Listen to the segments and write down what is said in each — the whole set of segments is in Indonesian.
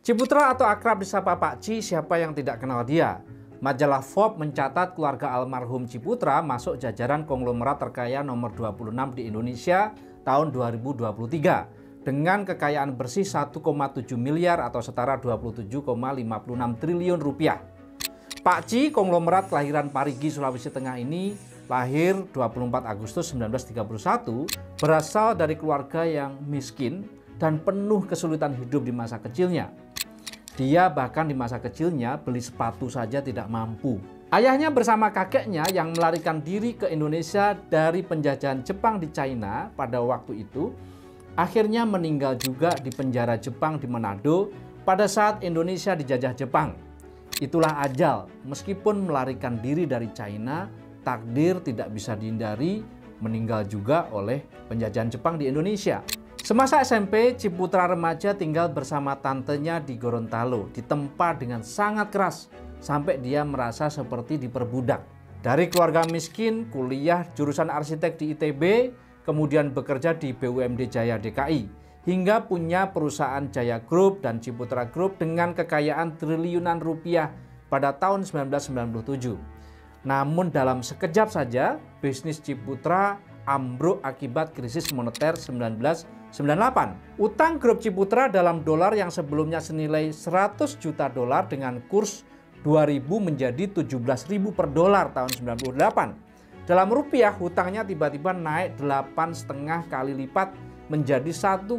Ciputra atau akrab disapa Pak Ci, siapa yang tidak kenal dia? Majalah Forbes mencatat keluarga almarhum Ciputra masuk jajaran konglomerat terkaya nomor 26 di Indonesia tahun 2023 dengan kekayaan bersih 1,7 miliar atau setara 27,56 triliun rupiah. Pak Ci, konglomerat kelahiran Parigi, Sulawesi Tengah ini lahir 24 Agustus 1931, berasal dari keluarga yang miskin dan penuh kesulitan hidup di masa kecilnya. Dia bahkan di masa kecilnya beli sepatu saja tidak mampu. Ayahnya bersama kakeknya yang melarikan diri ke Indonesia dari penjajahan Jepang di China pada waktu itu, akhirnya meninggal juga di penjara Jepang di Manado pada saat Indonesia dijajah Jepang. Itulah ajal, meskipun melarikan diri dari China, takdir tidak bisa dihindari, meninggal juga oleh penjajahan Jepang di Indonesia. Semasa SMP, Ciputra remaja tinggal bersama tantenya di Gorontalo, ditempa dengan sangat keras, sampai dia merasa seperti diperbudak. Dari keluarga miskin, kuliah jurusan arsitek di ITB, kemudian bekerja di BUMD Jaya DKI, hingga punya perusahaan Jaya Group dan Ciputra Group dengan kekayaan triliunan rupiah pada tahun 1997. Namun dalam sekejap saja, bisnis Ciputra ambruk akibat krisis moneter 1998. Utang grup Ciputra dalam dolar yang sebelumnya senilai 100 juta dolar dengan kurs 2000 menjadi 17.000 per dolar tahun 98. Dalam rupiah, hutangnya tiba-tiba naik 8,5 kali lipat menjadi 1,7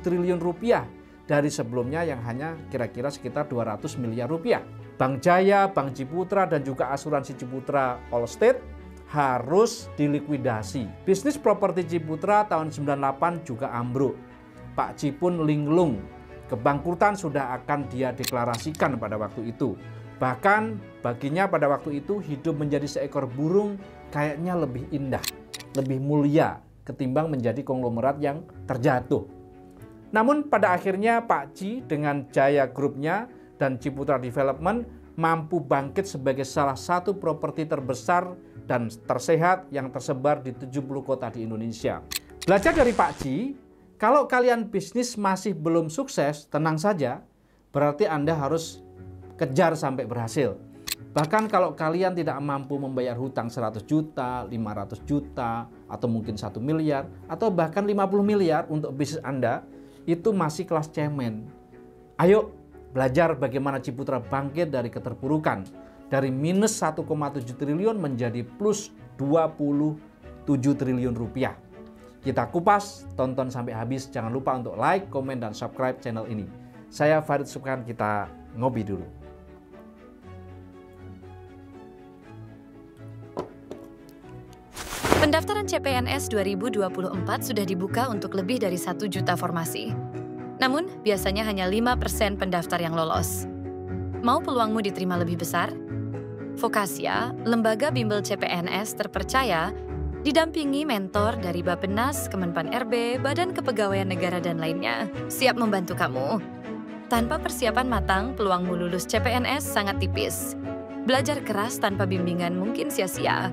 triliun rupiah dari sebelumnya yang hanya kira-kira sekitar 200 miliar rupiah. Bank Jaya, Bank Ciputra, dan juga asuransi Ciputra Allstate harus dilikuidasi. Bisnis properti Ciputra tahun 98 juga ambruk. Pak Ci pun linglung. Kebangkrutan sudah akan dia deklarasikan pada waktu itu. Bahkan baginya pada waktu itu hidup menjadi seekor burung kayaknya lebih indah, lebih mulia ketimbang menjadi konglomerat yang terjatuh. Namun pada akhirnya Pak Ci dengan Jaya Groupnya dan Ciputra Development mampu bangkit sebagai salah satu properti terbesar dan tersehat yang tersebar di 70 kota di Indonesia. Belajar dari Pak Ci, kalau kalian bisnis masih belum sukses, tenang saja, berarti Anda harus kejar sampai berhasil. Bahkan kalau kalian tidak mampu membayar hutang 100 juta, 500 juta, atau mungkin 1 miliar, atau bahkan 50 miliar untuk bisnis Anda, itu masih kelas cemen. Ayo belajar bagaimana Ciputra bangkit dari keterpurukan. Dari minus 1,7 triliun menjadi plus 27 triliun rupiah. Kita kupas, tonton sampai habis. Jangan lupa untuk like, komen, dan subscribe channel ini. Saya Farid Subhan, kita ngopi dulu. Pendaftaran CPNS 2024 sudah dibuka untuk lebih dari 1 juta formasi. Namun, biasanya hanya 5% pendaftar yang lolos. Mau peluangmu diterima lebih besar? Vokasia, lembaga bimbel CPNS terpercaya, didampingi mentor dari Bappenas, Kemenpan RB, Badan Kepegawaian Negara, dan lainnya, siap membantu kamu. Tanpa persiapan matang, peluangmu lulus CPNS sangat tipis. Belajar keras tanpa bimbingan mungkin sia-sia.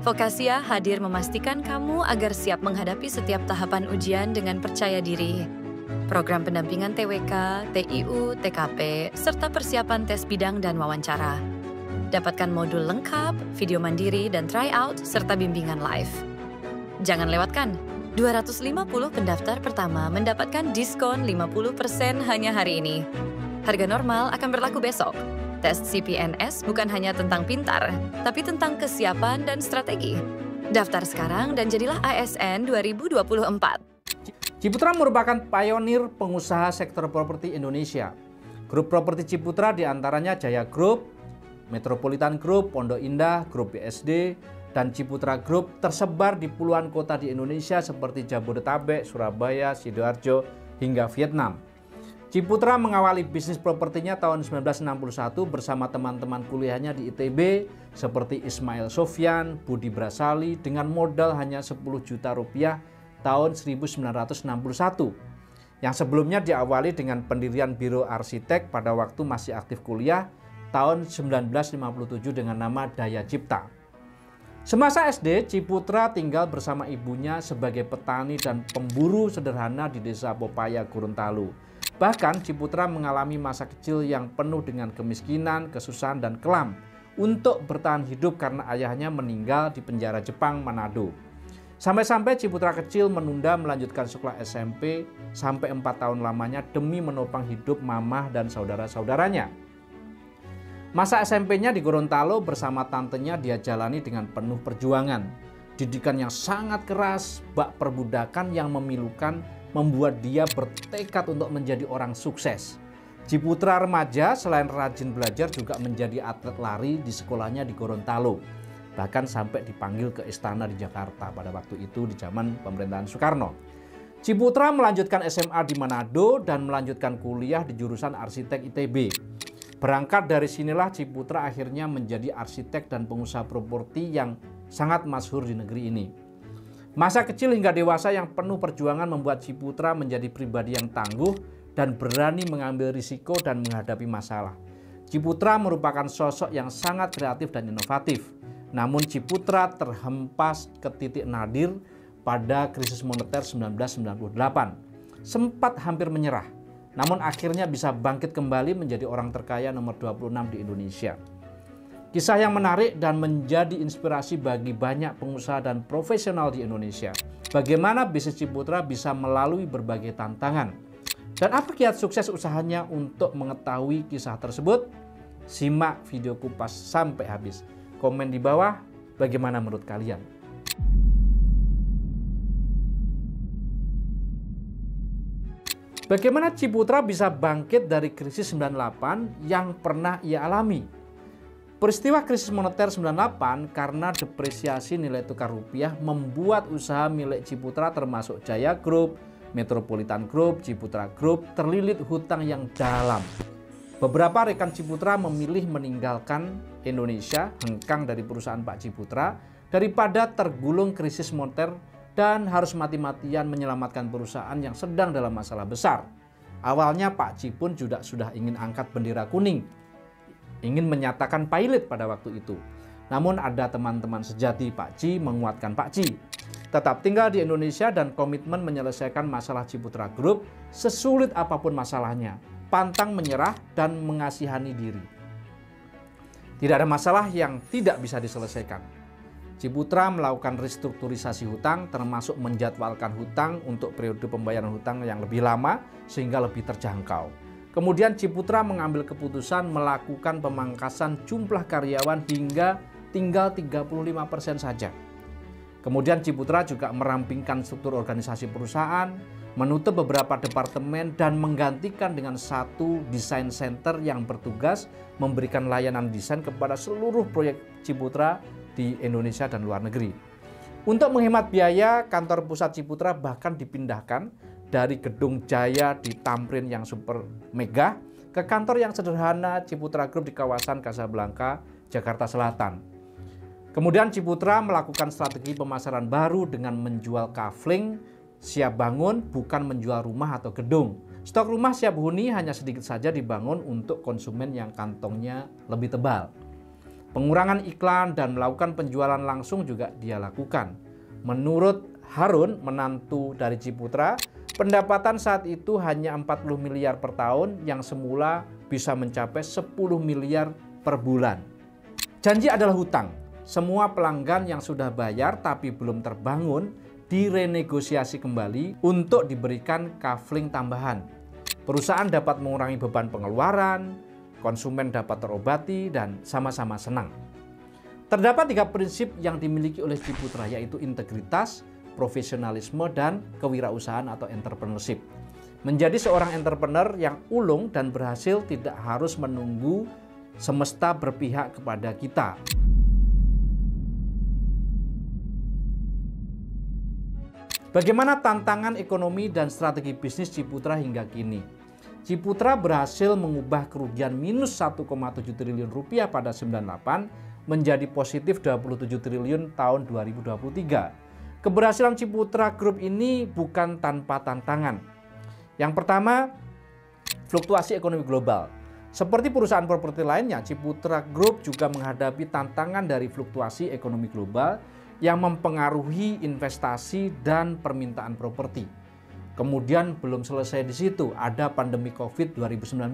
Vokasia hadir memastikan kamu agar siap menghadapi setiap tahapan ujian dengan percaya diri. Program pendampingan TWK, TIU, TKP, serta persiapan tes bidang dan wawancara. Dapatkan modul lengkap, video mandiri, dan tryout, serta bimbingan live. Jangan lewatkan, 250 pendaftar pertama mendapatkan diskon 50% hanya hari ini. Harga normal akan berlaku besok. Tes CPNS bukan hanya tentang pintar, tapi tentang kesiapan dan strategi. Daftar sekarang dan jadilah ASN 2024. Ciputra merupakan pionir pengusaha sektor properti Indonesia. Grup properti Ciputra diantaranya Jaya Group, Metropolitan Group, Pondok Indah, Grup BSD, dan Ciputra Group tersebar di puluhan kota di Indonesia seperti Jabodetabek, Surabaya, Sidoarjo, hingga Vietnam. Ciputra mengawali bisnis propertinya tahun 1961 bersama teman-teman kuliahnya di ITB seperti Ismail Sofyan, Budi Brasali dengan modal hanya 10 juta rupiah tahun 1961. Yang sebelumnya diawali dengan pendirian Biro Arsitek pada waktu masih aktif kuliah tahun 1957 dengan nama Daya Cipta. Semasa SD, Ciputra tinggal bersama ibunya sebagai petani dan pemburu sederhana di desa Popaya, Gorontalo. Bahkan Ciputra mengalami masa kecil yang penuh dengan kemiskinan, kesusahan, dan kelam untuk bertahan hidup karena ayahnya meninggal di penjara Jepang Manado. Sampai-sampai Ciputra kecil menunda melanjutkan sekolah SMP sampai 4 tahun lamanya demi menopang hidup mamah dan saudara-saudaranya. Masa SMP-nya di Gorontalo bersama tantenya dia jalani dengan penuh perjuangan. Didikan yang sangat keras, bak perbudakan yang memilukan membuat dia bertekad untuk menjadi orang sukses. Ciputra remaja selain rajin belajar juga menjadi atlet lari di sekolahnya di Gorontalo. Bahkan sampai dipanggil ke istana di Jakarta pada waktu itu di zaman pemerintahan Soekarno. Ciputra melanjutkan SMA di Manado dan melanjutkan kuliah di jurusan arsitek ITB. Berangkat dari sinilah Ciputra akhirnya menjadi arsitek dan pengusaha properti yang sangat masyhur di negeri ini. Masa kecil hingga dewasa yang penuh perjuangan membuat Ciputra menjadi pribadi yang tangguh dan berani mengambil risiko dan menghadapi masalah. Ciputra merupakan sosok yang sangat kreatif dan inovatif. Namun Ciputra terhempas ke titik nadir pada krisis moneter 1998. Sempat hampir menyerah, namun akhirnya bisa bangkit kembali menjadi orang terkaya nomor 26 di Indonesia. Kisah yang menarik dan menjadi inspirasi bagi banyak pengusaha dan profesional di Indonesia. Bagaimana bisnis Ciputra bisa melalui berbagai tantangan. Dan apa kiat sukses usahanya? Untuk mengetahui kisah tersebut, simak video kupas sampai habis. Komen di bawah, bagaimana menurut kalian? Bagaimana Ciputra bisa bangkit dari krisis 98 yang pernah ia alami? Peristiwa krisis moneter 98 karena depresiasi nilai tukar rupiah membuat usaha milik Ciputra termasuk Jaya Group, Metropolitan Group, Ciputra Group terlilit hutang yang dalam. Beberapa rekan Ciputra memilih meninggalkan Indonesia, hengkang dari perusahaan Pak Ciputra, daripada tergulung krisis moneter dan harus mati-matian menyelamatkan perusahaan yang sedang dalam masalah besar. Awalnya Pak Ci pun juga sudah ingin angkat bendera kuning, ingin menyatakan pilot pada waktu itu. Namun ada teman-teman sejati Pak Ci menguatkan Pak Ci tetap tinggal di Indonesia dan komitmen menyelesaikan masalah Ciputra Group sesulit apapun masalahnya, pantang menyerah dan mengasihani diri. Tidak ada masalah yang tidak bisa diselesaikan. Ciputra melakukan restrukturisasi hutang termasuk menjadwalkan hutang untuk periode pembayaran hutang yang lebih lama sehingga lebih terjangkau. Kemudian Ciputra mengambil keputusan melakukan pemangkasan jumlah karyawan hingga tinggal 35% saja. Kemudian Ciputra juga merampingkan struktur organisasi perusahaan, menutup beberapa departemen dan menggantikan dengan satu desain center yang bertugas memberikan layanan desain kepada seluruh proyek Ciputra di Indonesia dan luar negeri. Untuk menghemat biaya, kantor pusat Ciputra bahkan dipindahkan dari gedung Jaya di Tamrin yang super megah ke kantor yang sederhana Ciputra Group di kawasan Casablanca, Jakarta Selatan. Kemudian Ciputra melakukan strategi pemasaran baru dengan menjual kafling siap bangun, bukan menjual rumah atau gedung. Stok rumah siap huni hanya sedikit saja dibangun untuk konsumen yang kantongnya lebih tebal. Pengurangan iklan dan melakukan penjualan langsung juga dia lakukan. Menurut Harun, menantu dari Ciputra, pendapatan saat itu hanya 40 miliar per tahun yang semula bisa mencapai 10 miliar per bulan. Janji adalah hutang. Semua pelanggan yang sudah bayar tapi belum terbangun direnegosiasi kembali untuk diberikan kafling tambahan. Perusahaan dapat mengurangi beban pengeluaran, konsumen dapat terobati dan sama-sama senang. Terdapat 3 prinsip yang dimiliki oleh Ciputra, yaitu integritas, profesionalisme, dan kewirausahaan atau entrepreneurship. Menjadi seorang entrepreneur yang ulung dan berhasil tidak harus menunggu semesta berpihak kepada kita. Bagaimana tantangan ekonomi dan strategi bisnis Ciputra hingga kini? Ciputra berhasil mengubah kerugian minus 1,7 triliun rupiah pada 98 menjadi positif 27 triliun tahun 2023. Keberhasilan Ciputra Group ini bukan tanpa tantangan. Yang pertama, fluktuasi ekonomi global. Seperti perusahaan properti lainnya, Ciputra Group juga menghadapi tantangan dari fluktuasi ekonomi global yang mempengaruhi investasi dan permintaan properti. Kemudian belum selesai di situ, ada pandemi COVID 2019.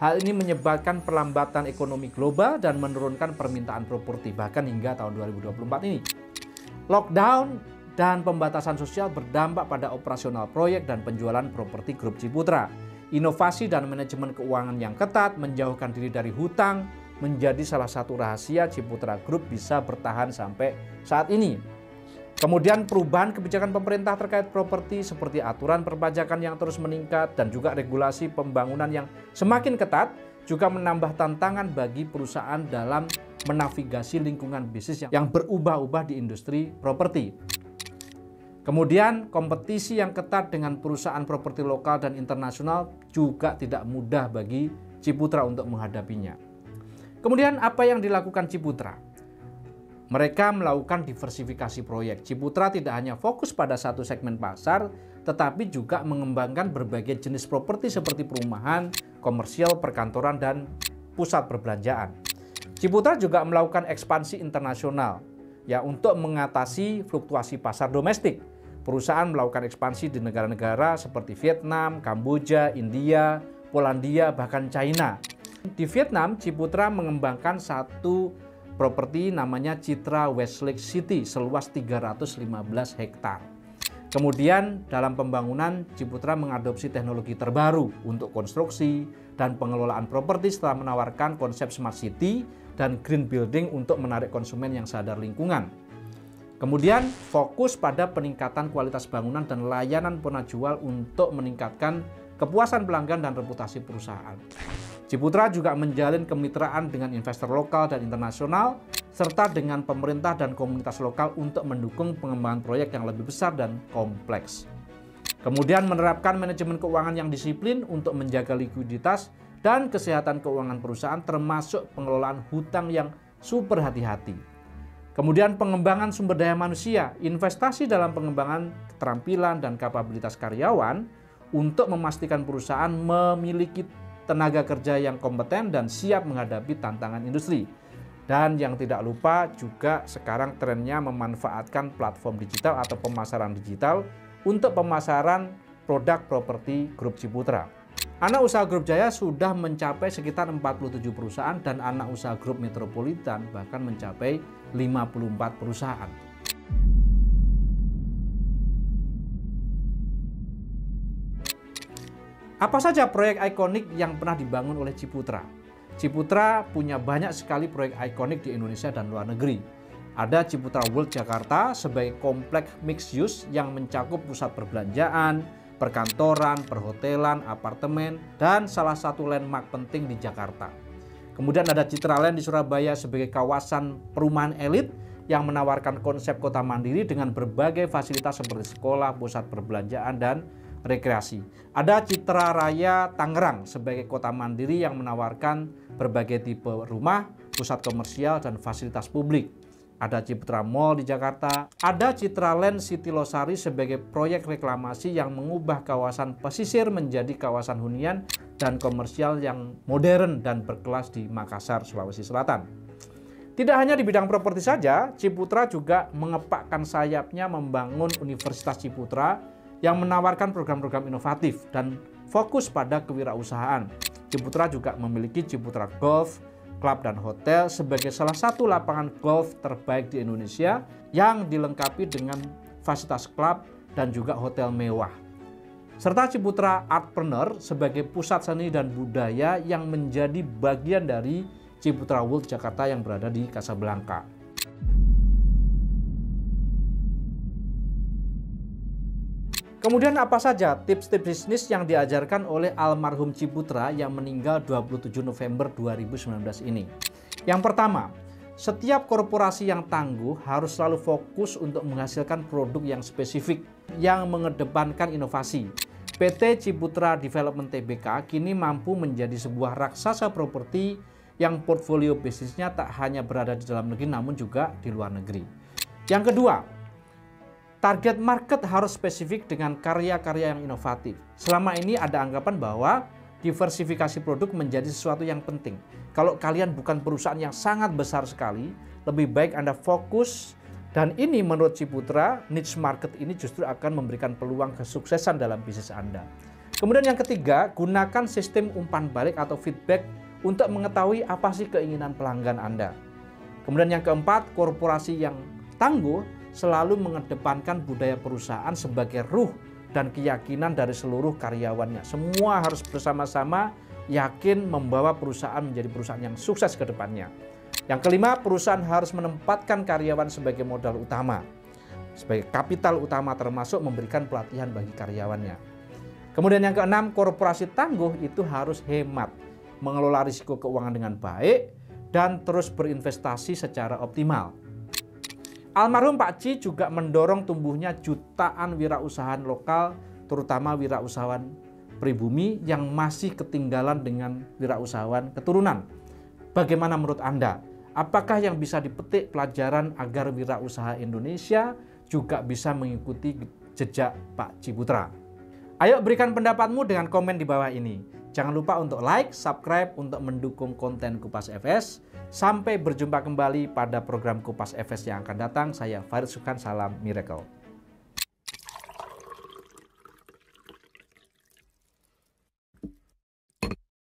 Hal ini menyebabkan perlambatan ekonomi global dan menurunkan permintaan properti bahkan hingga tahun 2024 ini. Lockdown dan pembatasan sosial berdampak pada operasional proyek dan penjualan properti grup Ciputra. Inovasi dan manajemen keuangan yang ketat, menjauhkan diri dari hutang, menjadi salah satu rahasia Ciputra Group bisa bertahan sampai saat ini. Kemudian perubahan kebijakan pemerintah terkait properti seperti aturan perpajakan yang terus meningkat dan juga regulasi pembangunan yang semakin ketat juga menambah tantangan bagi perusahaan dalam menavigasi lingkungan bisnis yang berubah-ubah di industri properti. Kemudian kompetisi yang ketat dengan perusahaan properti lokal dan internasional juga tidak mudah bagi Ciputra untuk menghadapinya. Kemudian apa yang dilakukan Ciputra? Mereka melakukan diversifikasi proyek. Ciputra tidak hanya fokus pada satu segmen pasar, tetapi juga mengembangkan berbagai jenis properti seperti perumahan, komersial, perkantoran, dan pusat perbelanjaan. Ciputra juga melakukan ekspansi internasional ya untuk mengatasi fluktuasi pasar domestik. Perusahaan melakukan ekspansi di negara-negara seperti Vietnam, Kamboja, India, Polandia, bahkan China. Di Vietnam, Ciputra mengembangkan satu properti namanya Citra Westlake City seluas 315 hektar. Kemudian dalam pembangunan Ciputra mengadopsi teknologi terbaru untuk konstruksi dan pengelolaan properti setelah menawarkan konsep smart city dan green building untuk menarik konsumen yang sadar lingkungan. Kemudian fokus pada peningkatan kualitas bangunan dan layanan penajual untuk meningkatkan kepuasan pelanggan dan reputasi perusahaan. Ciputra juga menjalin kemitraan dengan investor lokal dan internasional, serta dengan pemerintah dan komunitas lokal untuk mendukung pengembangan proyek yang lebih besar dan kompleks. Kemudian menerapkan manajemen keuangan yang disiplin untuk menjaga likuiditas dan kesehatan keuangan perusahaan, termasuk pengelolaan hutang yang super hati-hati. Kemudian pengembangan sumber daya manusia, investasi dalam pengembangan keterampilan dan kapabilitas karyawan untuk memastikan perusahaan memiliki tenaga kerja yang kompeten dan siap menghadapi tantangan industri. Dan yang tidak lupa juga sekarang trennya memanfaatkan platform digital atau pemasaran digital untuk pemasaran produk properti grup Ciputra. Anak usaha grup Jaya sudah mencapai sekitar 47 perusahaan dan anak usaha grup Metropolitan bahkan mencapai 54 perusahaan. Apa saja proyek ikonik yang pernah dibangun oleh Ciputra? Ciputra punya banyak sekali proyek ikonik di Indonesia dan luar negeri. Ada Ciputra World Jakarta sebagai kompleks mixed use yang mencakup pusat perbelanjaan, perkantoran, perhotelan, apartemen, dan salah satu landmark penting di Jakarta. Kemudian ada Citraland di Surabaya sebagai kawasan perumahan elit yang menawarkan konsep kota mandiri dengan berbagai fasilitas seperti sekolah, pusat perbelanjaan, dan rekreasi. Ada Citra Raya Tangerang sebagai kota mandiri yang menawarkan berbagai tipe rumah, pusat komersial, dan fasilitas publik. Ada Ciputra Mall di Jakarta. Ada Citraland City Losari sebagai proyek reklamasi yang mengubah kawasan pesisir menjadi kawasan hunian dan komersial yang modern dan berkelas di Makassar, Sulawesi Selatan. Tidak hanya di bidang properti saja, Ciputra juga mengepakkan sayapnya membangun Universitas Ciputra yang menawarkan program-program inovatif dan fokus pada kewirausahaan. Ciputra juga memiliki Ciputra Golf Club dan Hotel sebagai salah satu lapangan golf terbaik di Indonesia yang dilengkapi dengan fasilitas klub dan juga hotel mewah. Serta Ciputra Artpreneur sebagai pusat seni dan budaya yang menjadi bagian dari Ciputra World Jakarta yang berada di Casablanca. Kemudian apa saja tips-tips bisnis yang diajarkan oleh almarhum Ciputra yang meninggal 27 November 2019 ini? Yang pertama, setiap korporasi yang tangguh harus selalu fokus untuk menghasilkan produk yang spesifik yang mengedepankan inovasi. PT Ciputra Development Tbk kini mampu menjadi sebuah raksasa properti yang portfolio bisnisnya tak hanya berada di dalam negeri namun juga di luar negeri. Yang kedua, target market harus spesifik dengan karya-karya yang inovatif. Selama ini ada anggapan bahwa diversifikasi produk menjadi sesuatu yang penting. Kalau kalian bukan perusahaan yang sangat besar sekali, lebih baik Anda fokus Dan ini menurut Ciputra, niche market ini justru akan memberikan peluang kesuksesan dalam bisnis Anda. Kemudian yang ketiga, gunakan sistem umpan balik atau feedback untuk mengetahui apa sih keinginan pelanggan Anda. Kemudian yang keempat, korporasi yang tangguh selalu mengedepankan budaya perusahaan sebagai ruh dan keyakinan dari seluruh karyawannya. Semua harus bersama-sama yakin membawa perusahaan menjadi perusahaan yang sukses ke depannya. Yang kelima, perusahaan harus menempatkan karyawan sebagai modal utama, sebagai kapital utama, termasuk memberikan pelatihan bagi karyawannya. Kemudian yang keenam, korporasi tangguh itu harus hemat, mengelola risiko keuangan dengan baik, dan terus berinvestasi secara optimal. Almarhum Pak Ci juga mendorong tumbuhnya jutaan wirausahaan lokal, terutama wirausahawan pribumi yang masih ketinggalan dengan wirausahawan keturunan. Bagaimana menurut Anda? Apakah yang bisa dipetik pelajaran agar wirausaha Indonesia juga bisa mengikuti jejak Pak Ciputra? Ayo berikan pendapatmu dengan komen di bawah ini. Jangan lupa untuk like, subscribe untuk mendukung konten Kupas FS. Sampai berjumpa kembali pada program Kupas FS yang akan datang. Saya Farid Sukhan, salam Miracle.